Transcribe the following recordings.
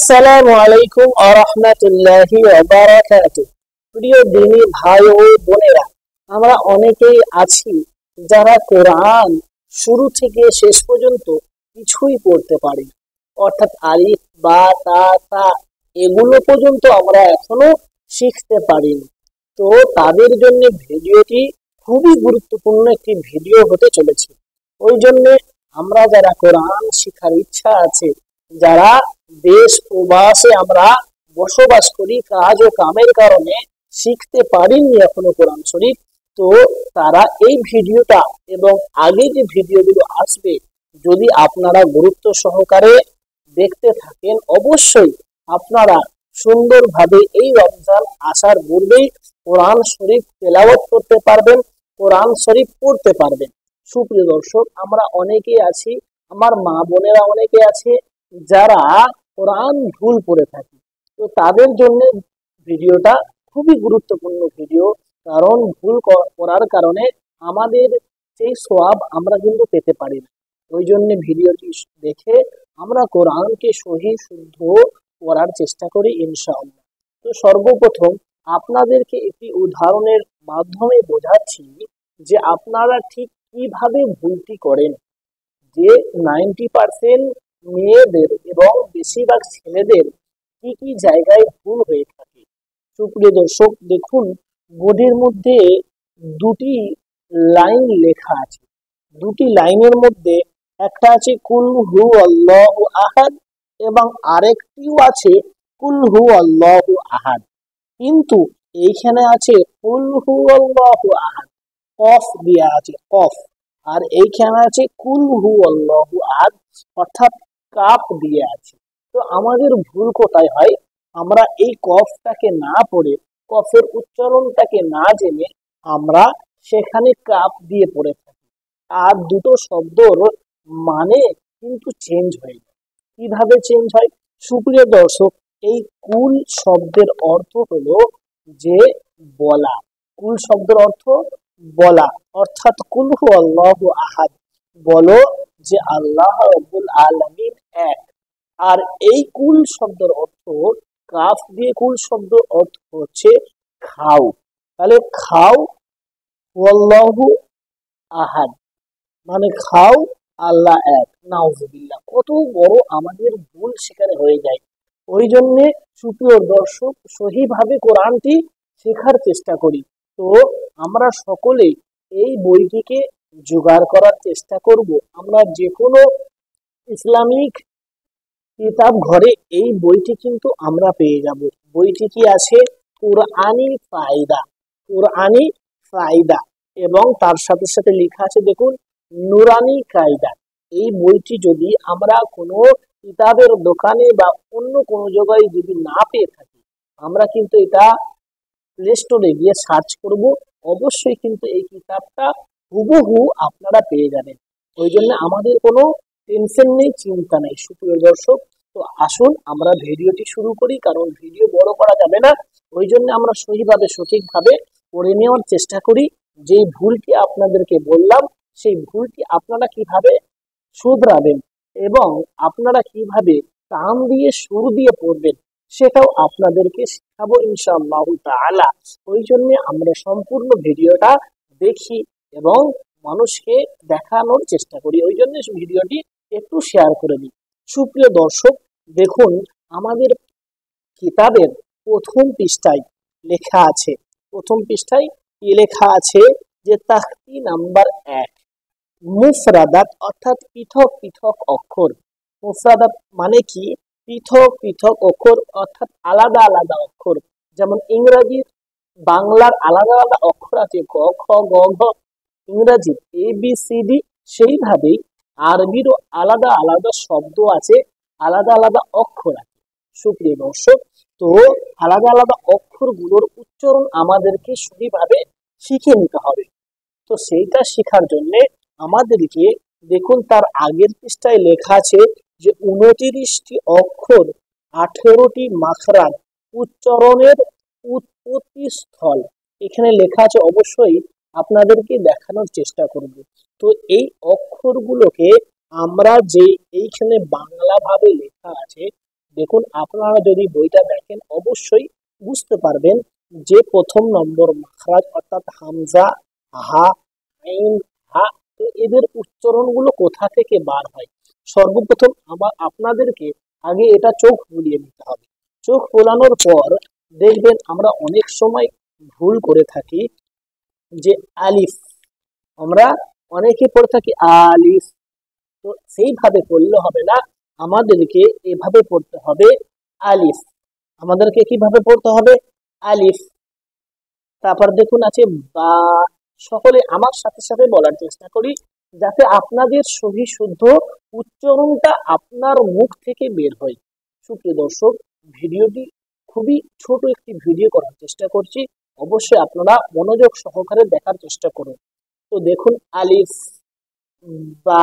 আসসালামু আলাইকুম ওয়া রাহমাতুল্লাহি ওয়া বারাকাতুহু। প্রিয় দিনী ভাই ও বোনেরা, আমরা অনেকেই আছি যারা কোরআন শুরু থেকে শেষ পর্যন্ত কিছুই পড়তে পারি না, অর্থাৎ আলিফ বা তা তা এগুলো পর্যন্ত আমরা এখনো শিখতে পারিনি। তো তাদের জন্য ভিডিওটি খুবই গুরুত্বপূর্ণ একটি ভিডিও হতে চলেছে। ওই জন্য আমরা যারা কোরআন শিখার ইচ্ছা আছে, যারা দেশ প্রবাসে আমরা বসবাস করি, কাজ ও কামের কারণে শিখতে পারিনি এখনো কোরআন শরীফ, তো তারা এই ভিডিওটা এবং আগে যে ভিডিওগুলো আসবে যদি আপনারা গুরুত্ব সহকারে দেখতে থাকেন, অবশ্যই আপনারা সুন্দরভাবে এই রমজান আসার পূর্বেই কোরআন শরীফ তেলাওয়াত করতে পারবেন, কোরআন শরীফ পড়তে পারবেন। সুপ্রিয় দর্শক, আমরা অনেকে আছি, আমার মা বোনেরা অনেকে আছে যারা কোরআন ভুল পড়ে থাকে। তো তাদের জন্য ভিডিওটা খুবই গুরুত্বপূর্ণ ভিডিও, কারণ ভুল করার কারণে আমাদের সেই সওয়াব আমরা কিন্তু পেতে পারি না। ওই জন্য ভিডিওটি দেখে আমরা কোরআনকে সহি শুদ্ধ করার চেষ্টা করি ইনশাআল্লাহ। তো সর্বপ্রথম আপনাদেরকে একটি উদাহরণের মাধ্যমে বোঝাচ্ছি যে আপনারা ঠিক কিভাবে ভুলটি করেন। যে 90% মেয়েদের এবং বেশিরভাগ ছেলেদের কি কি জায়গায় ভুল হয়ে থাকে। সুপ্রিয় দর্শক, দেখুন বোর্ডের মধ্যে দুটি লাইন লেখা আছে। দুটি লাইনের মধ্যে একটা আছে কুল হু আল্লাহু আহাদ এবং আরেকটিও আছে কুল হু আল্লাহু আহাদ, কিন্তু এইখানে আছে কুল হু আল্লাহু আহাদ, কফ দেয়া আছে, কফ। আর এইখানে আছে কুল হু আল্লাহু আহাদ, অর্থাৎ কাপ দিয়ে আছে। তো আমাদের ভুল কোথায় হয়? আমরা এই কফটাকে না পড়ে, কফের উচ্চারণটাকে না জেনে আমরা সেখানে কাপ দিয়ে পড়ে থাকি, আর দুটো শব্দর মানে কিন্তু চেঞ্জ হয়ে যায়। কিভাবে চেঞ্জ হয়? সুপ্রিয় দর্শক, এই কুল শব্দের অর্থ হলো যে বলা। কুল শব্দের অর্থ বলা, অর্থাৎ কুল হু আল্লাহু আহাদ, বলো যে আল্লাহ রাব্বুল আলামিন এক। আর এই কুল শব্দের অর্থ, কাফ দিয়ে কুল শব্দ অর্থ হচ্ছে খাও। তাহলে খাও আল্লাহু আহাদ মানে খাও, আল্লাহ এক। নাউজুবিল্লাহ, কত বড় আমাদের ভুল সেখানে হয়ে যায়। ওই জন্যে সুপ্রিয় দর্শক, সহিভাবে কোরআনটি শেখার চেষ্টা করি। তো আমরা সকলে এই বইটিকে জোগাড় করার চেষ্টা করব। আমরা যে কোনো ইসলামিক কিতাব ঘরে এই বইটি কিন্তু আমরা পেয়ে যাব। বইটি কি আছে? কুরআনী ফায়দা, কুরআনী ফায়দা, এবং তার সাথে সাথে লেখা আছে দেখুন নুরানি কায়দা। এই বইটি যদি আমরা কোনো কিতাবের দোকানে বা অন্য কোনো জায়গায় যদি না পেয়ে থাকি, আমরা কিন্তু এটা প্লে স্টোরে গিয়ে সার্চ করব, অবশ্যই কিন্তু এই কিতাবটা হুবহু আপনারা পেয়ে যাবেন। ওই জন্য আমাদের কোনো টেনশন নেই, চিন্তা নেই। সুপ্রিয় দর্শক, তো আসুন আমরা ভিডিওটি শুরু করি, কারণ ভিডিও বড় করা যাবে না। ওই জন্য আমরা সহিভাবে সঠিকভাবে পড়ে নেওয়ার চেষ্টা করি। যেই ভুলটি আপনাদেরকে বললাম, সেই ভুলটি আপনারা কিভাবে শুধরাবেন এবং আপনারা কিভাবে কান দিয়ে সুর দিয়ে পড়বেন, সেটাও আপনাদেরকে শেখাবো ইনশাআল্লাহু তাআলা। ওই জন্য আমরা সম্পূর্ণ ভিডিওটা দেখি এবং মানুষকে দেখানোর চেষ্টা করি। ওই জন্য ভিডিওটি একটু শেয়ার করে দিই। সুপ্রিয় দর্শক, দেখুন আমাদের কিতাবের প্রথম পৃষ্ঠায় লেখা আছে, প্রথম পৃষ্ঠায় কি লেখা আছে যে তাখতি নাম্বার 1, মুফরাদাত অর্থাৎ পৃথক পৃথক অক্ষর। মুফরাদাত মানে কি? পৃথক পৃথক অক্ষর, অর্থাৎ আলাদা আলাদা অক্ষর। যেমন ইংরেজির বাংলার আলাদা আলাদা অক্ষর আছে, ক খ গ ঘ, ইংরেজির ABCD, সেইভাবেই আরবিরও আলাদা আলাদা শব্দ আছে, আলাদা আলাদা অক্ষর আছে। সুপ্রিয় দর্শক, তো আলাদা আলাদা অক্ষরগুলোর উচ্চারণ আমাদেরকে সঠিকভাবে শিখে নিতে হবে। তো সেইটা শেখার জন্য আমাদেরকে দেখুন তার আগের পৃষ্ঠায় লেখা আছে যে 29টি অক্ষর, 18টি মাখরাজ, উচ্চারণের উৎপত্তি স্থল। এখানে লেখা আছে, অবশ্যই আপনাদেরকে দেখানোর চেষ্টা করব। তো এই অক্ষরগুলোকে আমরা যে এইখানে বাংলা ভাবে লেখা আছে, দেখুন আপনারা যদি বইটা দেখেন অবশ্যই বুঝতে পারবেন যে প্রথম নম্বর মাখরাজ অর্থাৎ হামজা, হা, আইন, হা, তো এদের উচ্চারণগুলো কোথা থেকে বার হয়। সর্বপ্রথম আপনাদেরকে আগে এটা চোখ বুলিয়ে নিতে হবে। চোখ বোলানোর পর দেখবেন আমরা অনেক সময় ভুল করে থাকি যে আলিফ, আমরা অনেকে পড়ে থাকি আলিফ, তো সেইভাবে পড়লে হবে না, আমাদেরকে এভাবে পড়তে হবে আলিফ। আমাদেরকে কিভাবে পড়তে হবে? আলিফ। তারপর দেখুন আছে বা। সকলে আমার সাথে সাথে বলার চেষ্টা করি যাতে আপনাদের সহি শুদ্ধ উচ্চারণটা আপনার মুখ থেকে বের হয়। সুপ্রিয় দর্শক, ভিডিওটি খুবই ছোট একটি ভিডিও করার চেষ্টা করছি, অবশ্যই আপনারা মনোযোগ সহকারে দেখার চেষ্টা করুন। তো দেখুন আলিফ, বা,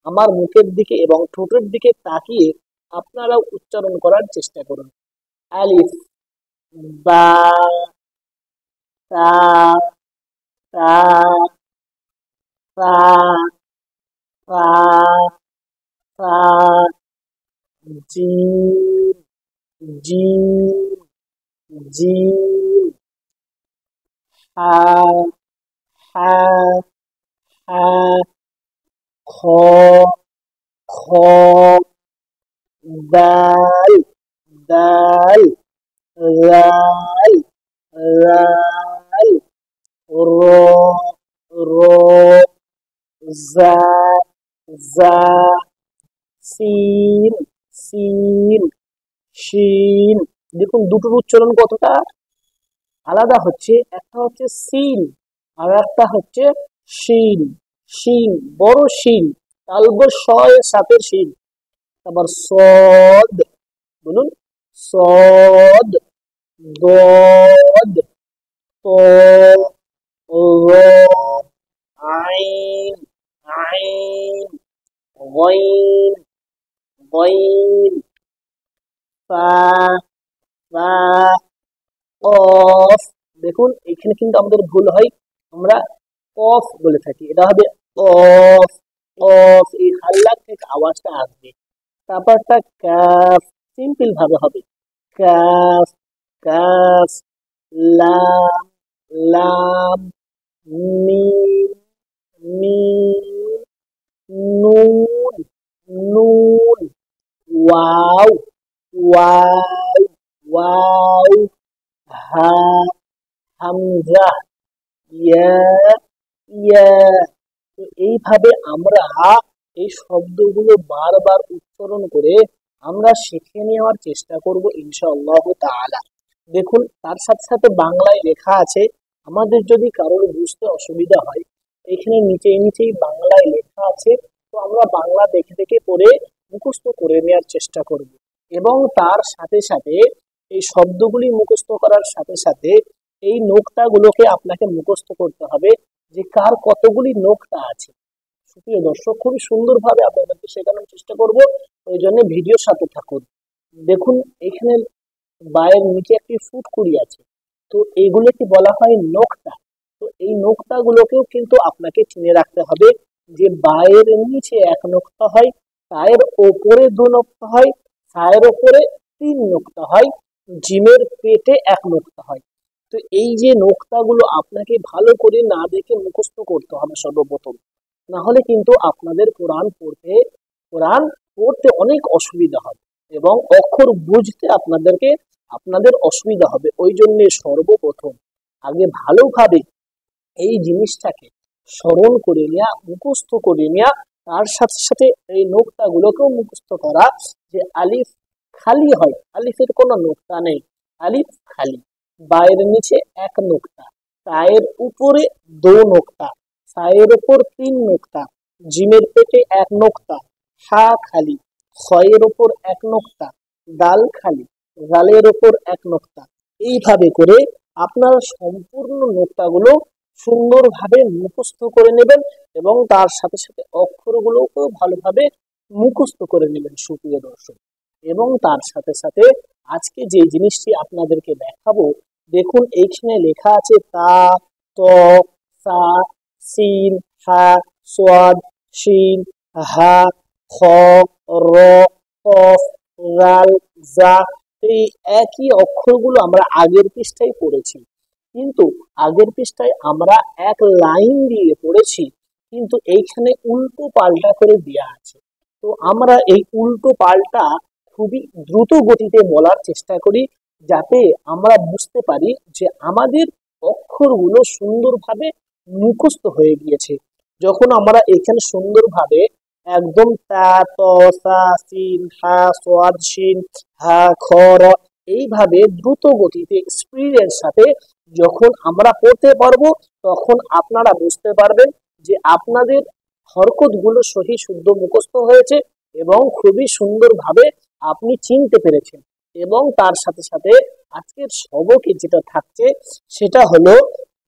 আমার মুখের দিকে এবং ঠোঁটের দিকে তাকিয়ে আপনারা উচ্চারণ করার চেষ্টা করুন। আলিফ, বা, তা, তা, তা, তা, তা, জিম, জিম, জিম, হা, হা, হা, খ, খ, দাল, দাল, রাল, রাল, র, র, জা, জা, সিন, সিন, শিন। দেখুন দুটোর উচ্চারণ কতটা আলাদা হচ্ছে, একটা হচ্ছে সিন আর একটা হচ্ছে শিন। শিন, বড় শিন, তালব শয় সাথের শিন। আবার সদ, বলুন সদ, দদ, ত, র, আইন, আইন, গইন, গইন, ফা, ফা, অফ। দেখুন এখানে কিন্তু আমাদের ভুল হয়, আমরা অফ বলে থাকি, এটা হবে অফ। অফ, এই হাল্লার থেকে আওয়াজটা আসবে। তারপরটা কাফ, সিম্পল ভাবে হবে কাফ, কাফ, লাম, লাম, মিম, মিম, নুন, নুন, ওয়াও, ওয়াও, ওয়াও, হা, হামজা, ইয়া, ইয়া। তো এইভাবে আমরা এই শব্দগুলো বারবার উচ্চারণ করে আমরা শিখে নেওয়ার চেষ্টা করব ইনশাআল্লাহ তাআলা। দেখুন তার সাথে সাথে বাংলায় লেখা আছে, আমাদের যদি কারোর বুঝতে অসুবিধা হয় এখানে নিচেই বাংলায় লেখা আছে, তো আমরা বাংলা দেখে দেখে পড়ে মুখস্থ করে নেওয়ার চেষ্টা করব। এবং তার সাথে সাথে এই শব্দগুলি মুখস্থ করার সাথে সাথে এই নোক্তাগুলোকে আপনাকে মুখস্থ করতে হবে যে কার কতগুলি নোক্তা আছে। সুপ্রিয় দর্শক, খুবই সুন্দরভাবে আপনাদেরকে শেখানোর চেষ্টা করব, ওই জন্য ভিডিওর সাথে থাকুন। দেখুন এখানে বায়ের নিচে একটি ফুটকুড়ি আছে, তো এইগুলোকে বলা হয় নোক্তা। তো এই নোক্তা গুলোকেও কিন্তু আপনাকে চিনে রাখতে হবে যে বায়ের নিচে এক নোক্তা হয়, তায়ের ওপরে দু নোক্তা হয়, সায়ের ওপরে তিন নোক্তা হয়, জিমের পেটে এক নোক্তা হয়। তো এই যে নোক্তাগুলো আপনাকে ভালো করে না দেখে মুখস্থ করতে হবে সর্বপ্রথম, না হলে কিন্তু আপনাদের কোরআন পড়তে অনেক অসুবিধা হবে এবং অক্ষর বুঝতে আপনাদের অসুবিধা হবে। ওই জন্য সর্বপ্রথম আগে ভালোভাবে এই জিনিসটাকে স্মরণ করে নেওয়া, মুখস্থ করে নেওয়া, তার সাথে সাথে এই নোক্তা গুলোকেও মুখস্থ করা যে আলিফ খালি হয়, আলিফের কোনো নোক্তা নেই, আলিফ খালি, বায়ের নিচে এক নোক্তা, তায়ের উপরে দো নোক্তা, সায়ের উপর তিন নোক্তা, জিমের পেটে এক নোক্তা, হা খালি, খয়ের উপর এক নোক্তা, দাল খালি, গালের উপর এক নোক্তা। এইভাবে করে আপনারা সম্পূর্ণ নোক্তাগুলো সুন্দরভাবে মুখস্থ করে নেবেন এবং তার সাথে সাথে অক্ষরগুলোকেও ভালোভাবে মুখস্থ করে নেবেন সুপ্রিয় দর্শক। এবং তার সাথে সাথে আজকে যে জিনিসটি আপনাদেরকে দেখাবো, দেখুন এইখানে লেখা আছে তা, ত, সা, সিন, হা, সোয়াদ, শিন, হা, খ, র, কফ, রাল, জা, এই একই অক্ষরগুলো আমরা আগের পৃষ্ঠায় পড়েছি, কিন্তু আগের পৃষ্ঠায় আমরা এক লাইন দিয়ে পড়েছি, কিন্তু এইখানে উল্টো পাল্টা করে দেওয়া আছে। তো আমরা এই উল্টো পাল্টা খুবই দ্রুত গতিতে বলার চেষ্টা করি, যাতে আমরা বুঝতে পারি যে আমাদের অক্ষরগুলো সুন্দরভাবে মুখস্থ হয়ে গিয়েছে। যখন আমরা এখানে সুন্দরভাবে একদম তা, ত, সা, সিন, হা, সোয়াদ, শিন, হা, খ, র এইভাবে দ্রুত গতিতে স্পিডের সাথে যখন আমরা পড়তে পারবো, তখন আপনারা বুঝতে পারবেন যে আপনাদের হরকতগুলো সহি শুদ্ধ মুখস্থ হয়েছে এবং খুবই সুন্দরভাবে আপনি চিনতে পেরেছেন। এবং তার সাথে সাথে আজকের সবকে যেটা থাকছে সেটা হলো,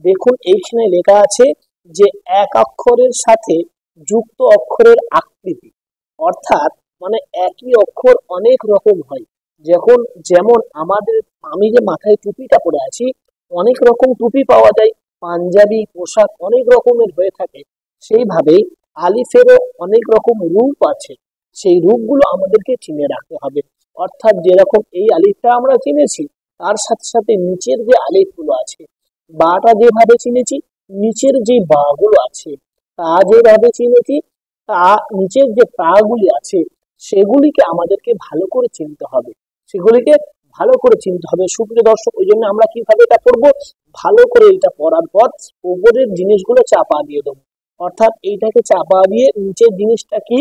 দেখুন এইখানে লেখা আছে যে এক অক্ষরের সাথে যুক্ত অক্ষরের আকৃতি, অর্থাৎ মানে একই অক্ষর অনেক রকম হয়। যখন যেমন আমাদের, আমি যে মাথায় টুপিটা পরে আছি, অনেক রকম টুপি পাওয়া যায়, পাঞ্জাবি পোশাক অনেক রকমের হয়ে থাকে। সেইভাবেই আলিফেরও অনেক রকম রূপ আছে, সেই রূপগুলো আমাদেরকে চিনে রাখতে হবে। অর্থাৎ যেরকম এই আলিফটা আমরা চিনেছি, তার সাথে সাথে নিচের যে আলিফগুলো আছে, বাটা যেভাবে চিনেছি, নিচের যে বা গুলো আছে তা যেভাবে চিনেছি, তা নিচের যে তা গুলি আছে সেগুলিকে আমাদেরকে ভালো করে চিনতে হবে, সেগুলিকে ভালো করে চিনতে হবে। সুপ্রিয় দর্শক, ওই জন্য আমরা কিভাবে এটা পড়বো, ভালো করে এটা পড়ার পর উপরের জিনিসগুলো চাপা দিয়ে দেবো, অর্থাৎ এইটাকে চাপা দিয়ে নিচের জিনিসটা কি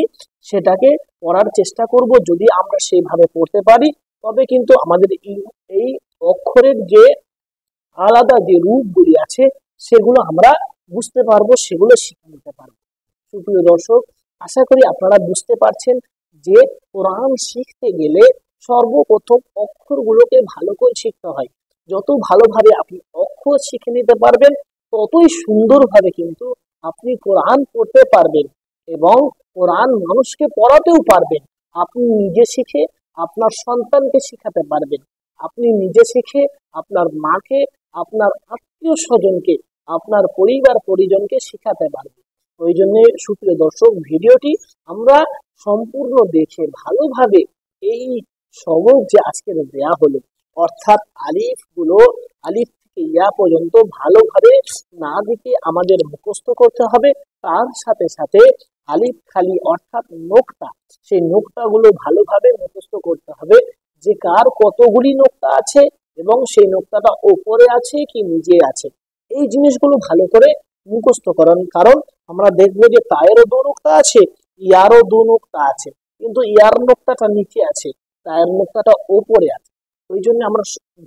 সেটাকে পড়ার চেষ্টা করব। যদি আমরা সেইভাবে পড়তে পারি, তবে কিন্তু আমাদের এই অক্ষরের যে আলাদা যে রূপগুলি আছে সেগুলো আমরা বুঝতে পারবো, সেগুলো শিখে নিতে পারবো। সুপ্রিয় দর্শক, আশা করি আপনারা বুঝতে পারছেন যে কোরআন শিখতে গেলে সর্বপ্রথম অক্ষরগুলোকে ভালো করে শিখতে হয়। যত ভালোভাবে আপনি অক্ষর শিখে নিতে পারবেন, ততই সুন্দরভাবে কিন্তু আপনি কোরআন পড়তে পারবেন এবং কোরআন মানুষকে পড়াতেও পারবেন। আপনি নিজে শিখে আপনার সন্তানকে শিখাতে পারবেন, আপনি নিজে শিখে আপনার মাকে, আপনার আত্মীয় স্বজনকে, আপনার পরিবার পরিজনকে শিখাতে পারবেন। ওই জন্য সুপ্রিয় দর্শক, ভিডিওটি আমরা সম্পূর্ণ দেখে ভালোভাবে এই সবক যে আজকের দেয়া হলো, অর্থাৎ আলিফ থেকে ইয়া পর্যন্ত ভালোভাবে না দেখে আমাদের মুখস্থ করতে হবে। তার সাথে সাথে আলিফ খালি অর্থাৎ নোক্তা, সেই নোক্তাগুলো ভালোভাবে মুখস্থ করতে হবে, যে কার কতগুলি নোক্তা আছে এবং সেই নোক্তাটা ওপরে আছে কি নিচে আছে, এই জিনিসগুলো ভালো করে মুখস্থ করেন। কারণ আমরা দেখবো যে তায়েরও দু নোক্তা আছে, ইয়ারও দু নোক্তা আছে, কিন্তু ইয়ার নোক্তাটা নিচে আছে, তায়ের নোক্তাটা ওপরে আছে। ওই জন্য আমরা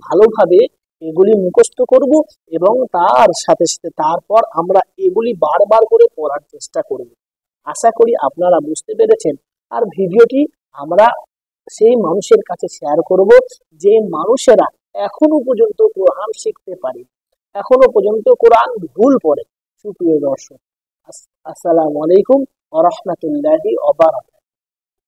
ভালোভাবে এগুলি মুখস্থ করব এবং তার সাথে সাথে তারপর আমরা এগুলি বারবার করে পড়ার চেষ্টা করব। আশা করি আপনারা বুঝতে পেরেছেন। আর ভিডিওটি আমরা সেই মানুষের কাছে শেয়ার করব যে মানুষেরা এখনো পর্যন্ত কোরআন শিখতে পারে, এখনো পর্যন্ত কোরআন ভুল পড়ে। সুপ্রিয় দর্শক, আসসালামু আলাইকুম ওয়া রাহমাতুল্লাহি ওয়া বারাকাতুহু।